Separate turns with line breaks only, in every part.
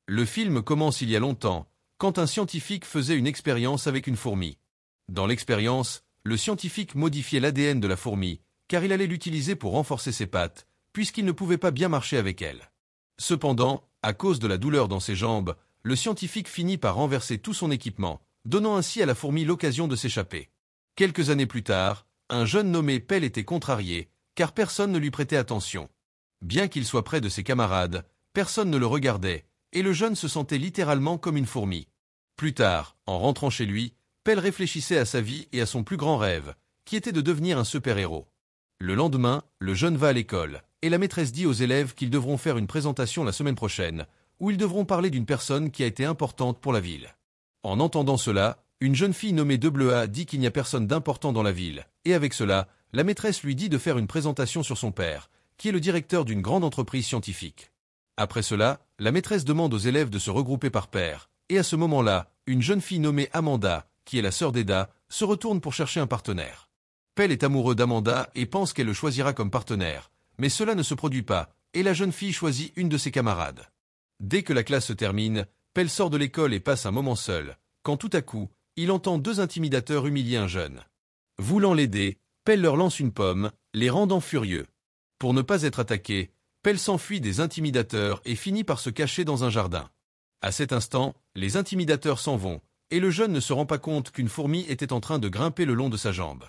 Le film commence il y a longtemps, quand un scientifique faisait une expérience avec une fourmi. Dans l'expérience, le scientifique modifiait l'ADN de la fourmi, car il allait l'utiliser pour renforcer ses pattes, puisqu'il ne pouvait pas bien marcher avec elle. Cependant, à cause de la douleur dans ses jambes, le scientifique finit par renverser tout son équipement, donnant ainsi à la fourmi l'occasion de s'échapper. Quelques années plus tard, un jeune nommé Pell était contrarié, car personne ne lui prêtait attention. Bien qu'il soit près de ses camarades, personne ne le regardait, et le jeune se sentait littéralement comme une fourmi. Plus tard, en rentrant chez lui, Pell réfléchissait à sa vie et à son plus grand rêve, qui était de devenir un super-héros. Le lendemain, le jeune va à l'école, et la maîtresse dit aux élèves qu'ils devront faire une présentation la semaine prochaine, où ils devront parler d'une personne qui a été importante pour la ville. En entendant cela, une jeune fille nommée Deblea dit qu'il n'y a personne d'important dans la ville, et avec cela, la maîtresse lui dit de faire une présentation sur son père, qui est le directeur d'une grande entreprise scientifique. Après cela, la maîtresse demande aux élèves de se regrouper par paire, et à ce moment-là, une jeune fille nommée Amanda, qui est la sœur d'Eda, se retourne pour chercher un partenaire. Pell est amoureux d'Amanda et pense qu'elle le choisira comme partenaire, mais cela ne se produit pas, et la jeune fille choisit une de ses camarades. Dès que la classe se termine, Pell sort de l'école et passe un moment seul, quand tout à coup, il entend deux intimidateurs humilier un jeune. Voulant l'aider, Pell leur lance une pomme, les rendant furieux. Pour ne pas être attaqué, Pell s'enfuit des intimidateurs et finit par se cacher dans un jardin. À cet instant, les intimidateurs s'en vont, et le jeune ne se rend pas compte qu'une fourmi était en train de grimper le long de sa jambe.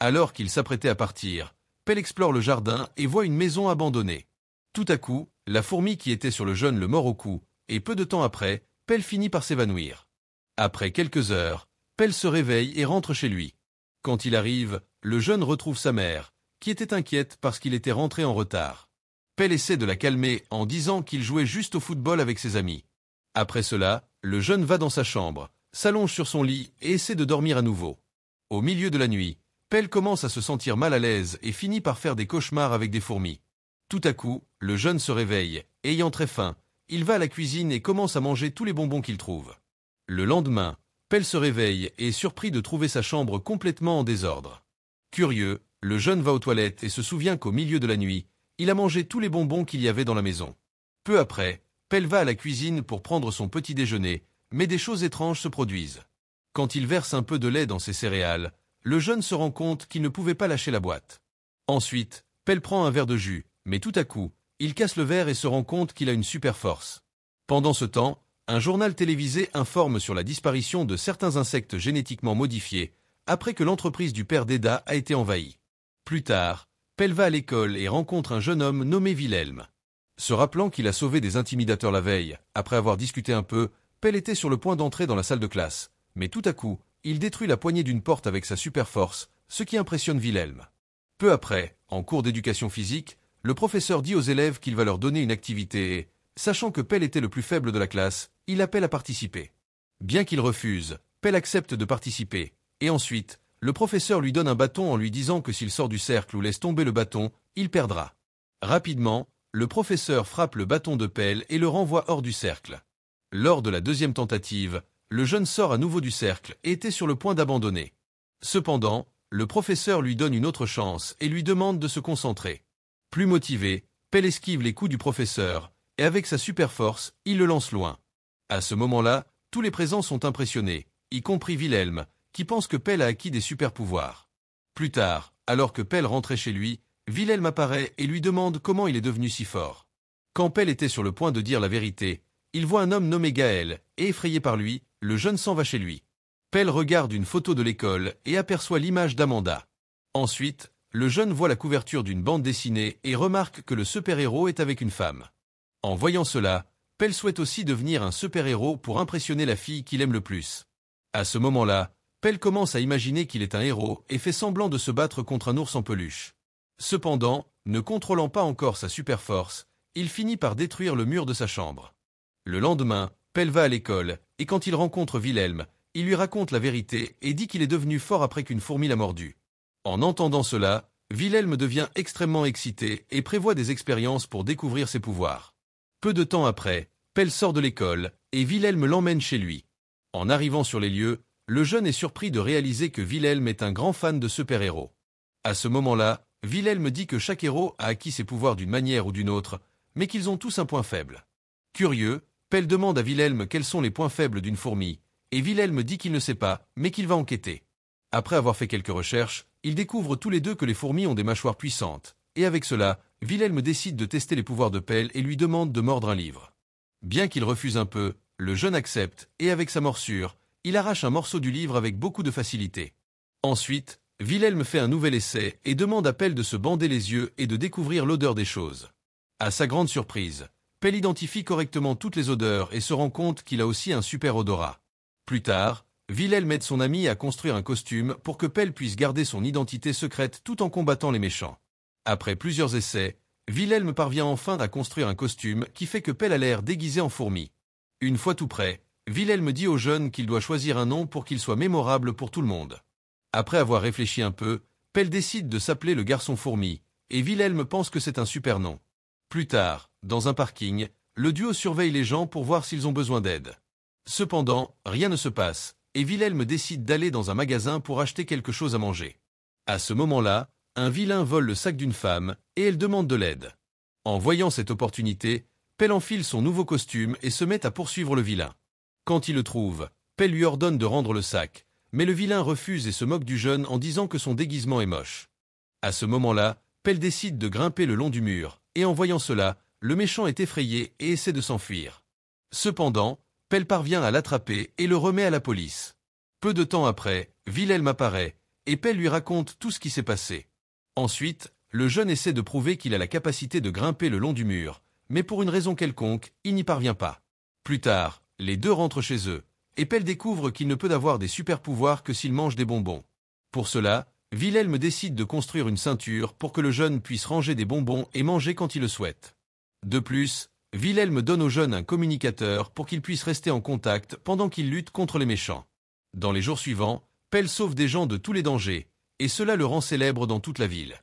Alors qu'il s'apprêtait à partir, Pell explore le jardin et voit une maison abandonnée. Tout à coup, la fourmi qui était sur le jeune le mord au cou, et peu de temps après, Pell finit par s'évanouir. Après quelques heures, Pell se réveille et rentre chez lui. Quand il arrive, le jeune retrouve sa mère, qui était inquiète parce qu'il était rentré en retard. Pell essaie de la calmer en disant qu'il jouait juste au football avec ses amis. Après cela, le jeune va dans sa chambre, s'allonge sur son lit et essaie de dormir à nouveau. Au milieu de la nuit, Pell commence à se sentir mal à l'aise et finit par faire des cauchemars avec des fourmis. Tout à coup, le jeune se réveille, ayant très faim. Il va à la cuisine et commence à manger tous les bonbons qu'il trouve. Le lendemain, Pell se réveille et est surpris de trouver sa chambre complètement en désordre. Curieux, le jeune va aux toilettes et se souvient qu'au milieu de la nuit, il a mangé tous les bonbons qu'il y avait dans la maison. Peu après, Pell va à la cuisine pour prendre son petit déjeuner, mais des choses étranges se produisent. Quand il verse un peu de lait dans ses céréales, le jeune se rend compte qu'il ne pouvait pas lâcher la boîte. Ensuite, Pell prend un verre de jus, mais tout à coup, il casse le verre et se rend compte qu'il a une super force. Pendant ce temps, un journal télévisé informe sur la disparition de certains insectes génétiquement modifiés, après que l'entreprise du père d'Eda a été envahie. Plus tard, Pell va à l'école et rencontre un jeune homme nommé Wilhelm. Se rappelant qu'il a sauvé des intimidateurs la veille, après avoir discuté un peu, Pell était sur le point d'entrer dans la salle de classe, mais tout à coup, il détruit la poignée d'une porte avec sa super force, ce qui impressionne Wilhelm. Peu après, en cours d'éducation physique, le professeur dit aux élèves qu'il va leur donner une activité et, sachant que Pell était le plus faible de la classe, il appelle à participer. Bien qu'il refuse, Pell accepte de participer, et ensuite, le professeur lui donne un bâton en lui disant que s'il sort du cercle ou laisse tomber le bâton, il perdra. Rapidement, le professeur frappe le bâton de Pell et le renvoie hors du cercle. Lors de la deuxième tentative, le jeune sort à nouveau du cercle et était sur le point d'abandonner. Cependant, le professeur lui donne une autre chance et lui demande de se concentrer. Plus motivé, Pell esquive les coups du professeur, et avec sa super force, il le lance loin. À ce moment-là, tous les présents sont impressionnés, y compris Wilhelm, qui pense que Pell a acquis des super pouvoirs. Plus tard, alors que Pell rentrait chez lui, Wilhelm apparaît et lui demande comment il est devenu si fort. Quand Pell était sur le point de dire la vérité, il voit un homme nommé Gaël, et effrayé par lui, le jeune s'en va chez lui. Pell regarde une photo de l'école et aperçoit l'image d'Amanda. Ensuite, le jeune voit la couverture d'une bande dessinée et remarque que le super-héros est avec une femme. En voyant cela, Pell souhaite aussi devenir un super-héros pour impressionner la fille qu'il aime le plus. À ce moment-là, Pell commence à imaginer qu'il est un héros et fait semblant de se battre contre un ours en peluche. Cependant, ne contrôlant pas encore sa super-force, il finit par détruire le mur de sa chambre. Le lendemain, Pell va à l'école, et quand il rencontre Wilhelm, il lui raconte la vérité et dit qu'il est devenu fort après qu'une fourmi l'a mordu. En entendant cela, Wilhelm devient extrêmement excité et prévoit des expériences pour découvrir ses pouvoirs. Peu de temps après, Pell sort de l'école, et Wilhelm l'emmène chez lui. En arrivant sur les lieux, le jeune est surpris de réaliser que Wilhelm est un grand fan de super-héros. À ce moment-là, Wilhelm dit que chaque héros a acquis ses pouvoirs d'une manière ou d'une autre, mais qu'ils ont tous un point faible. Curieux, Pell demande à Wilhelm quels sont les points faibles d'une fourmi, et Wilhelm dit qu'il ne sait pas, mais qu'il va enquêter. Après avoir fait quelques recherches, ils découvrent tous les deux que les fourmis ont des mâchoires puissantes, et avec cela, Wilhelm décide de tester les pouvoirs de Pell et lui demande de mordre un livre. Bien qu'il refuse un peu, le jeune accepte, et avec sa morsure, il arrache un morceau du livre avec beaucoup de facilité. Ensuite, Wilhelm fait un nouvel essai et demande à Pell de se bander les yeux et de découvrir l'odeur des choses. À sa grande surprise, Pell identifie correctement toutes les odeurs et se rend compte qu'il a aussi un super odorat. Plus tard, Wilhelm aide son ami à construire un costume pour que Pell puisse garder son identité secrète tout en combattant les méchants. Après plusieurs essais, Wilhelm parvient enfin à construire un costume qui fait que Pell a l'air déguisé en fourmi. Une fois tout prêt, Wilhelm dit au jeune qu'il doit choisir un nom pour qu'il soit mémorable pour tout le monde. Après avoir réfléchi un peu, Pell décide de s'appeler le garçon fourmi, et Wilhelm pense que c'est un super nom. Plus tard, dans un parking, le duo surveille les gens pour voir s'ils ont besoin d'aide. Cependant, rien ne se passe, et Wilhelm décide d'aller dans un magasin pour acheter quelque chose à manger. À ce moment-là, un vilain vole le sac d'une femme, et elle demande de l'aide. En voyant cette opportunité, Pell enfile son nouveau costume et se met à poursuivre le vilain. Quand il le trouve, Pell lui ordonne de rendre le sac, mais le vilain refuse et se moque du jeune en disant que son déguisement est moche. À ce moment-là, Pell décide de grimper le long du mur, et en voyant cela, le méchant est effrayé et essaie de s'enfuir. Cependant, Pell parvient à l'attraper et le remet à la police. Peu de temps après, Wilhelm apparaît, et Pell lui raconte tout ce qui s'est passé. Ensuite, le jeune essaie de prouver qu'il a la capacité de grimper le long du mur, mais pour une raison quelconque, il n'y parvient pas. Plus tard, les deux rentrent chez eux, et Pell découvre qu'il ne peut avoir des super-pouvoirs que s'il mange des bonbons. Pour cela, Wilhelm décide de construire une ceinture pour que le jeune puisse ranger des bonbons et manger quand il le souhaite. De plus, Wilhelm donne au jeune un communicateur pour qu'il puisse rester en contact pendant qu'il lutte contre les méchants. Dans les jours suivants, Pell sauve des gens de tous les dangers, et cela le rend célèbre dans toute la ville.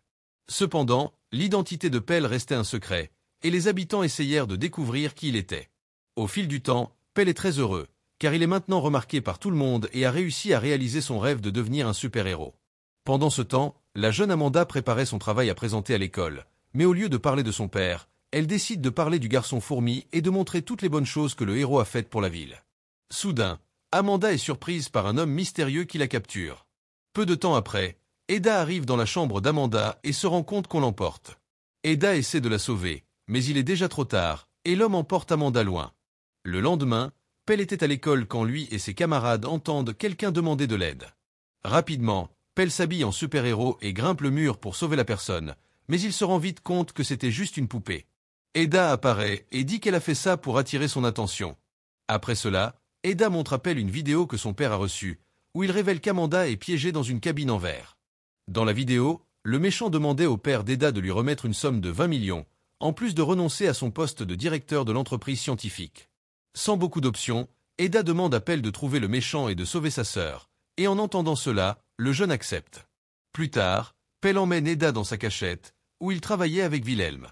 Cependant, l'identité de Pell restait un secret, et les habitants essayèrent de découvrir qui il était. Au fil du temps, Pell est très heureux, car il est maintenant remarqué par tout le monde et a réussi à réaliser son rêve de devenir un super-héros. Pendant ce temps, la jeune Amanda préparait son travail à présenter à l'école, mais au lieu de parler de son père, elle décide de parler du garçon fourmi et de montrer toutes les bonnes choses que le héros a faites pour la ville. Soudain, Amanda est surprise par un homme mystérieux qui la capture. Peu de temps après, Eda arrive dans la chambre d'Amanda et se rend compte qu'on l'emporte. Eda essaie de la sauver, mais il est déjà trop tard, et l'homme emporte Amanda loin. Le lendemain, Pell était à l'école quand lui et ses camarades entendent quelqu'un demander de l'aide. Rapidement, Pell s'habille en super-héros et grimpe le mur pour sauver la personne, mais il se rend vite compte que c'était juste une poupée. Eda apparaît et dit qu'elle a fait ça pour attirer son attention. Après cela, Eda montre à Pell une vidéo que son père a reçue, où il révèle qu'Amanda est piégée dans une cabine en verre. Dans la vidéo, le méchant demandait au père d'Eda de lui remettre une somme de 20 millions, en plus de renoncer à son poste de directeur de l'entreprise scientifique. Sans beaucoup d'options, Eda demande à Pell de trouver le méchant et de sauver sa sœur, et en entendant cela, le jeune accepte. Plus tard, Pell emmène Eda dans sa cachette, où il travaillait avec Wilhelm.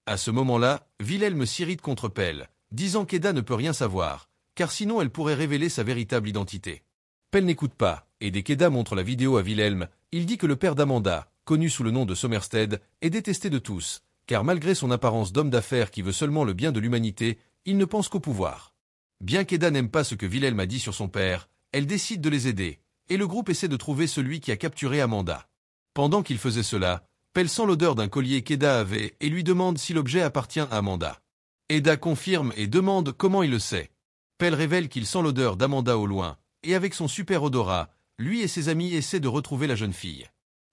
À ce moment-là, Wilhelm s'irrite contre Pell, disant qu'Eda ne peut rien savoir, car sinon elle pourrait révéler sa véritable identité. Pell n'écoute pas, et dès qu'Eda montre la vidéo à Wilhelm, il dit que le père d'Amanda, connu sous le nom de Somerstead, est détesté de tous, car malgré son apparence d'homme d'affaires qui veut seulement le bien de l'humanité, il ne pense qu'au pouvoir. Bien qu'Eda n'aime pas ce que Wilhelm a dit sur son père, elle décide de les aider, et le groupe essaie de trouver celui qui a capturé Amanda. Pendant qu'il faisait cela, Pell sent l'odeur d'un collier qu'Eda avait et lui demande si l'objet appartient à Amanda. Eda confirme et demande comment il le sait. Pell révèle qu'il sent l'odeur d'Amanda au loin, et avec son super odorat, lui et ses amis essaient de retrouver la jeune fille.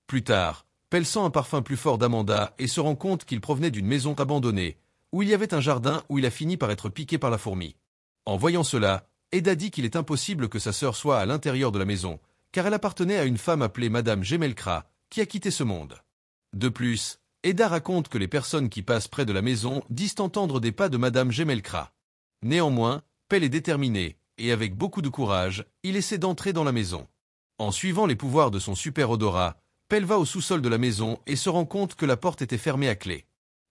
Plus tard, Pell sent un parfum plus fort d'Amanda et se rend compte qu'il provenait d'une maison abandonnée, où il y avait un jardin où il a fini par être piqué par la fourmi. En voyant cela, Eda dit qu'il est impossible que sa sœur soit à l'intérieur de la maison, car elle appartenait à une femme appelée Madame Gemelkra, qui a quitté ce monde. De plus, Eda raconte que les personnes qui passent près de la maison disent entendre des pas de Madame Gemelkra. Néanmoins, Pell est déterminé, et avec beaucoup de courage, il essaie d'entrer dans la maison. En suivant les pouvoirs de son super odorat, Pell va au sous-sol de la maison et se rend compte que la porte était fermée à clé.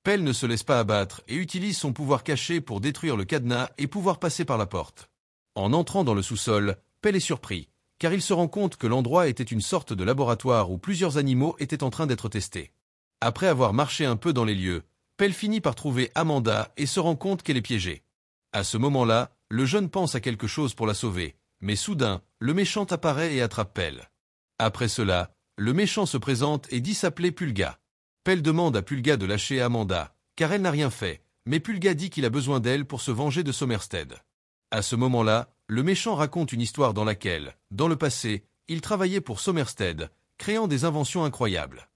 Pell ne se laisse pas abattre et utilise son pouvoir caché pour détruire le cadenas et pouvoir passer par la porte. En entrant dans le sous-sol, Pell est surpris, car il se rend compte que l'endroit était une sorte de laboratoire où plusieurs animaux étaient en train d'être testés. Après avoir marché un peu dans les lieux, Pell finit par trouver Amanda et se rend compte qu'elle est piégée. À ce moment-là, le jeune pense à quelque chose pour la sauver, mais soudain, le méchant apparaît et attrape Pell. Après cela, le méchant se présente et dit s'appeler Pulga. Pell demande à Pulga de lâcher Amanda, car elle n'a rien fait, mais Pulga dit qu'il a besoin d'elle pour se venger de Somerstead. À ce moment-là, le méchant raconte une histoire dans laquelle, dans le passé, il travaillait pour Somerstead, créant des inventions incroyables.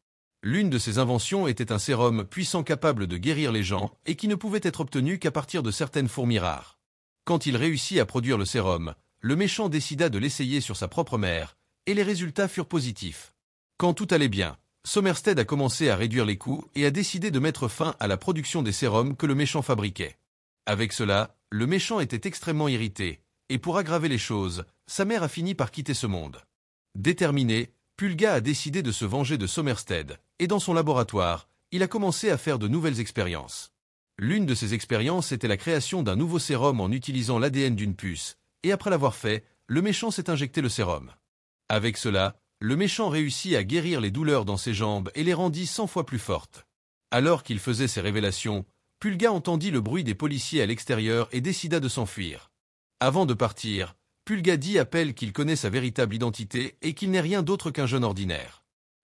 L'une de ces inventions était un sérum puissant capable de guérir les gens et qui ne pouvait être obtenu qu'à partir de certaines fourmis rares. Quand il réussit à produire le sérum, le méchant décida de l'essayer sur sa propre mère, et les résultats furent positifs. Quand tout allait bien, Somerstead a commencé à réduire les coûts et a décidé de mettre fin à la production des sérums que le méchant fabriquait. Avec cela, le méchant était extrêmement irrité, et pour aggraver les choses, sa mère a fini par quitter ce monde. Déterminé, Pulga a décidé de se venger de Somerstead, et dans son laboratoire, il a commencé à faire de nouvelles expériences. L'une de ces expériences était la création d'un nouveau sérum en utilisant l'ADN d'une puce, et après l'avoir fait, le méchant s'est injecté le sérum. Avec cela, le méchant réussit à guérir les douleurs dans ses jambes et les rendit 100 fois plus fortes. Alors qu'il faisait ces révélations, Pulga entendit le bruit des policiers à l'extérieur et décida de s'enfuir. Avant de partir, Pulga dit à Pell qu'il connaît sa véritable identité et qu'il n'est rien d'autre qu'un jeune ordinaire.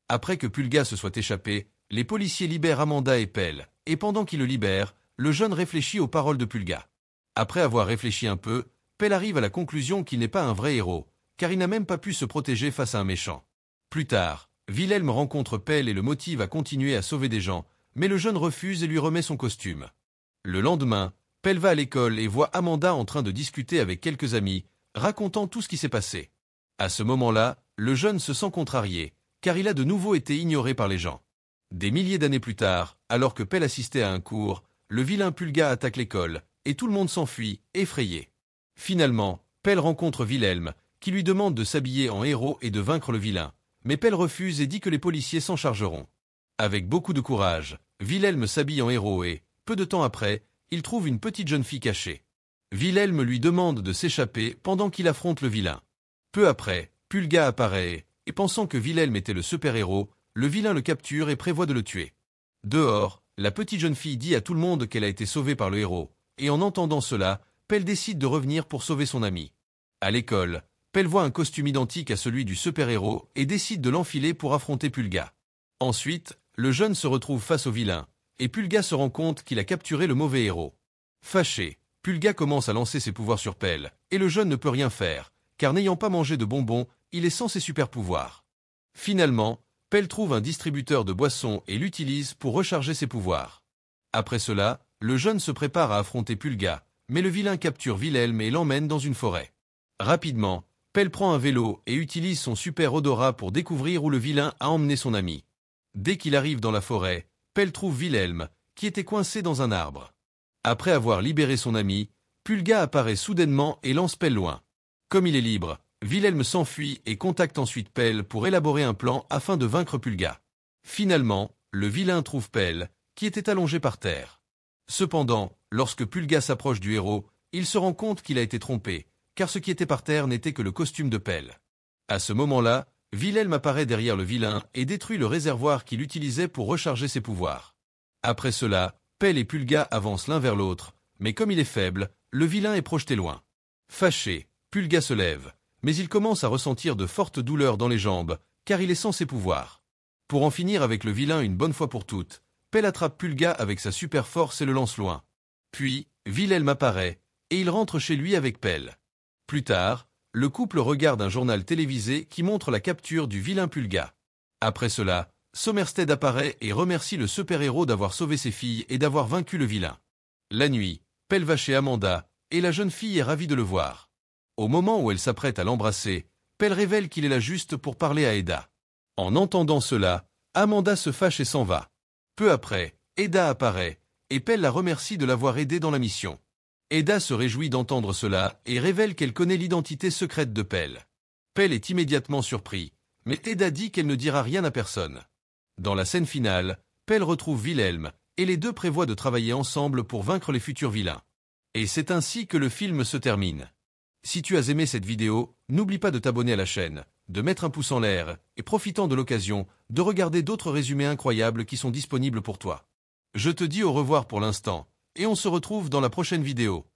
Après que Pulga se soit échappé, les policiers libèrent Amanda et Pell, et pendant qu'ils le libèrent, le jeune réfléchit aux paroles de Pulga. Après avoir réfléchi un peu, Pell arrive à la conclusion qu'il n'est pas un vrai héros, car il n'a même pas pu se protéger face à un méchant. Plus tard, Wilhelm rencontre Pell et le motive à continuer à sauver des gens, mais le jeune refuse et lui remet son costume. Le lendemain, Pell va à l'école et voit Amanda en train de discuter avec quelques amis, racontant tout ce qui s'est passé. À ce moment-là, le jeune se sent contrarié, car il a de nouveau été ignoré par les gens. Des milliers d'années plus tard, alors que Pell assistait à un cours, le vilain Pulga attaque l'école, et tout le monde s'enfuit, effrayé. Finalement, Pell rencontre Wilhelm, qui lui demande de s'habiller en héros et de vaincre le vilain, mais Pell refuse et dit que les policiers s'en chargeront. Avec beaucoup de courage, Wilhelm s'habille en héros et, peu de temps après, il trouve une petite jeune fille cachée. Wilhelm lui demande de s'échapper pendant qu'il affronte le vilain. Peu après, Pulga apparaît, et pensant que Wilhelm était le super-héros, le vilain le capture et prévoit de le tuer. Dehors, la petite jeune fille dit à tout le monde qu'elle a été sauvée par le héros, et en entendant cela, Pell décide de revenir pour sauver son ami. À l'école, Pell voit un costume identique à celui du super-héros et décide de l'enfiler pour affronter Pulga. Ensuite, le jeune se retrouve face au vilain, et Pulga se rend compte qu'il a capturé le mauvais héros. Fâché, Pulga commence à lancer ses pouvoirs sur Pell, et le jeune ne peut rien faire, car n'ayant pas mangé de bonbons, il est sans ses super-pouvoirs. Finalement, Pell trouve un distributeur de boissons et l'utilise pour recharger ses pouvoirs. Après cela, le jeune se prépare à affronter Pulga, mais le vilain capture Wilhelm et l'emmène dans une forêt. Rapidement, Pell prend un vélo et utilise son super odorat pour découvrir où le vilain a emmené son ami. Dès qu'il arrive dans la forêt, Pell trouve Wilhelm, qui était coincé dans un arbre. Après avoir libéré son ami, Pulga apparaît soudainement et lance Pell loin. Comme il est libre, Wilhelm s'enfuit et contacte ensuite Pell pour élaborer un plan afin de vaincre Pulga. Finalement, le vilain trouve Pell, qui était allongé par terre. Cependant, lorsque Pulga s'approche du héros, il se rend compte qu'il a été trompé, car ce qui était par terre n'était que le costume de Pell. À ce moment-là, Wilhelm apparaît derrière le vilain et détruit le réservoir qu'il utilisait pour recharger ses pouvoirs. Après cela, Pell et Pulga avancent l'un vers l'autre, mais comme il est faible, le vilain est projeté loin. Fâché, Pulga se lève, mais il commence à ressentir de fortes douleurs dans les jambes, car il est sans ses pouvoirs. Pour en finir avec le vilain une bonne fois pour toutes, Pell attrape Pulga avec sa super force et le lance loin. Puis, Wilhelm apparaît, et il rentre chez lui avec Pell. Plus tard, le couple regarde un journal télévisé qui montre la capture du vilain Pulga. Après cela, Somerstead apparaît et remercie le super-héros d'avoir sauvé ses filles et d'avoir vaincu le vilain. La nuit, Pell va chez Amanda, et la jeune fille est ravie de le voir. Au moment où elle s'apprête à l'embrasser, Pell révèle qu'il est là juste pour parler à Eda. En entendant cela, Amanda se fâche et s'en va. Peu après, Eda apparaît, et Pell la remercie de l'avoir aidé dans la mission. Eda se réjouit d'entendre cela et révèle qu'elle connaît l'identité secrète de Pell. Pell est immédiatement surpris, mais Eda dit qu'elle ne dira rien à personne. Dans la scène finale, Pell retrouve Wilhelm, et les deux prévoient de travailler ensemble pour vaincre les futurs vilains. Et c'est ainsi que le film se termine. Si tu as aimé cette vidéo, n'oublie pas de t'abonner à la chaîne, de mettre un pouce en l'air, et profitant de l'occasion, de regarder d'autres résumés incroyables qui sont disponibles pour toi. Je te dis au revoir pour l'instant, et on se retrouve dans la prochaine vidéo.